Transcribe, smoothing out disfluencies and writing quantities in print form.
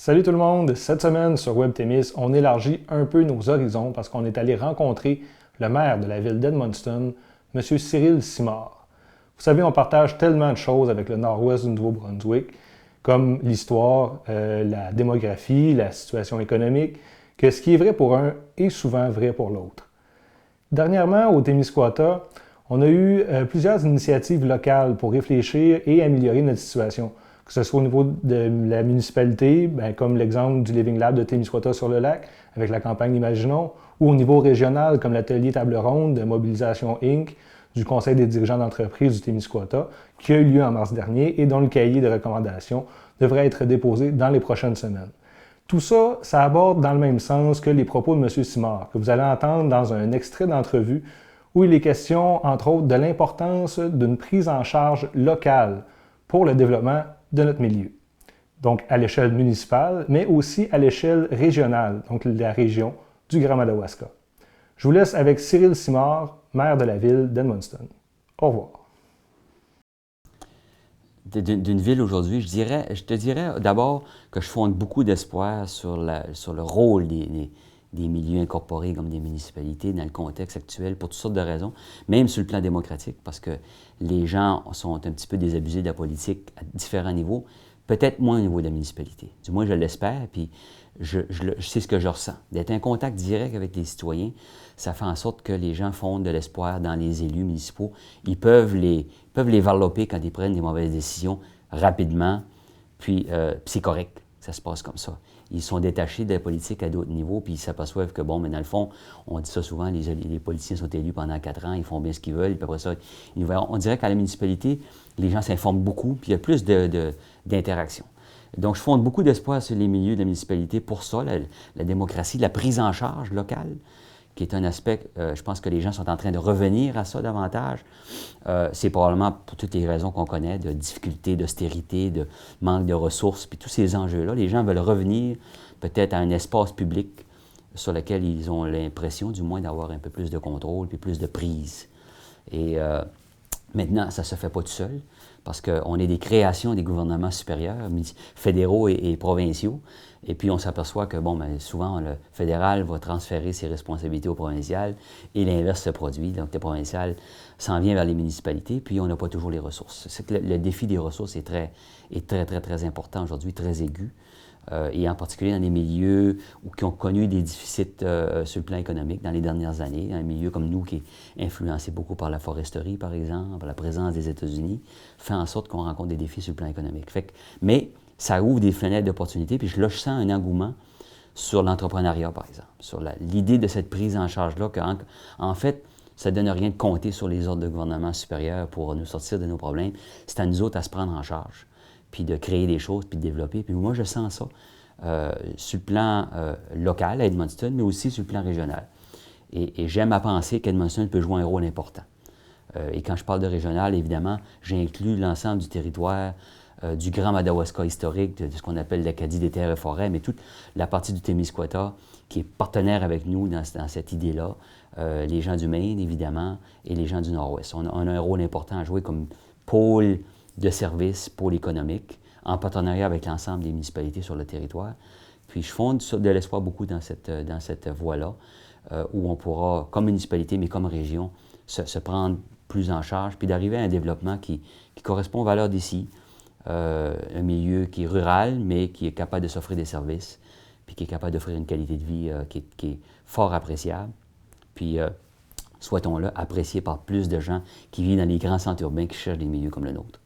Salut tout le monde! Cette semaine sur WebThémis, on élargit un peu nos horizons parce qu'on est allé rencontrer le maire de la ville d'Edmundston, M. Cyril Simard. Vous savez, on partage tellement de choses avec le nord-ouest du Nouveau-Brunswick, comme l'histoire, la démographie, la situation économique, que ce qui est vrai pour un est souvent vrai pour l'autre. Dernièrement, au Témiscouata, on a eu plusieurs initiatives locales pour réfléchir et améliorer notre situation, que ce soit au niveau de la municipalité, comme l'exemple du Living Lab de Témiscouata-sur-le-Lac avec la campagne Imaginons, ou au niveau régional comme l'atelier Table Ronde de Mobilisation Inc. du Conseil des dirigeants d'entreprise du Témiscouata, qui a eu lieu en mars dernier et dont le cahier de recommandations devrait être déposé dans les prochaines semaines. Tout ça, ça aborde dans le même sens que les propos de M. Simard, que vous allez entendre dans un extrait d'entrevue où il est question, entre autres, de l'importance d'une prise en charge locale pour le développement de notre milieu. Donc à l'échelle municipale, mais aussi à l'échelle régionale, donc la région du Grand Madawaska. Je vous laisse avec Cyril Simard, maire de la ville d'Edmundston. Au revoir. D'une ville aujourd'hui, je te dirais d'abord que je fonde beaucoup d'espoir sur le rôle des milieux incorporés comme des municipalités dans le contexte actuel pour toutes sortes de raisons, même sur le plan démocratique, parce que les gens sont un petit peu désabusés de la politique à différents niveaux, peut-être moins au niveau de la municipalité. Du moins, je l'espère, puis je sais ce que je ressens. D'être en contact direct avec les citoyens, ça fait en sorte que les gens fondent de l'espoir dans les élus municipaux. Ils peuvent les varloper quand ils prennent des mauvaises décisions rapidement, puis c'est correct, ça se passe comme ça. Ils sont détachés de la politique à d'autres niveaux, puis ils s'aperçoivent que, bon, mais dans le fond, on dit ça souvent, les politiciens sont élus pendant 4 ans, ils font bien ce qu'ils veulent, puis après ça, on dirait qu'à la municipalité, les gens s'informent beaucoup, puis il y a plus d'interaction. Donc, je fonde beaucoup d'espoir sur les milieux de la municipalité pour ça, la démocratie, la prise en charge locale, qui est un aspect, je pense que les gens sont en train de revenir à ça davantage. C'est probablement pour toutes les raisons qu'on connaît, de difficultés, d'austérité, de manque de ressources, puis tous ces enjeux-là. Les gens veulent revenir peut-être à un espace public sur lequel ils ont l'impression, du moins, d'avoir un peu plus de contrôle, puis plus de prise. Et maintenant, ça ne se fait pas tout seul, parce qu'on est des créations des gouvernements supérieurs, fédéraux et provinciaux. Et puis, on s'aperçoit que, bon, bien, souvent, le fédéral va transférer ses responsabilités aux provinciales et l'inverse se produit. Donc, le provincial s'en vient vers les municipalités, puis on n'a pas toujours les ressources. C'est que le défi des ressources est très, très important aujourd'hui, très aigu. Et en particulier dans des milieux qui ont connu des déficits sur le plan économique dans les dernières années, un milieu comme nous qui est influencé beaucoup par la foresterie, par exemple, par la présence des États-Unis, fait en sorte qu'on rencontre des défis sur le plan économique. Mais ça ouvre des fenêtres d'opportunités, puis là, je sens un engouement sur l'entrepreneuriat, par exemple, sur l'idée de cette prise en charge-là, qu'en fait, ça ne donne rien de compter sur les ordres de gouvernement supérieur pour nous sortir de nos problèmes. C'est à nous autres à se prendre en charge, puis de créer des choses, puis de développer. Puis moi, je sens ça sur le plan local à Edmundston, mais aussi sur le plan régional. Et j'aime à penser qu'Edmundston peut jouer un rôle important. Et quand je parle de régional, évidemment, j'inclus l'ensemble du territoire du Grand Madawaska historique, de ce qu'on appelle l'Acadie des terres et forêts, mais toute la partie du Témiscouata qui est partenaire avec nous dans cette idée-là, les gens du Maine, évidemment, et les gens du Nord-Ouest. On a un rôle important à jouer comme pôle de service, pôle économique, en partenariat avec l'ensemble des municipalités sur le territoire. Puis je fonde de l'espoir beaucoup dans cette voie-là, où on pourra, comme municipalité, mais comme région, se prendre plus en charge, puis d'arriver à un développement qui correspond aux valeurs d'ici, un milieu qui est rural, mais qui est capable de s'offrir des services, puis qui est capable d'offrir une qualité de vie qui est fort appréciable. Puis, souhaitons-le, apprécié par plus de gens qui vivent dans les grands centres urbains qui cherchent des milieux comme le nôtre.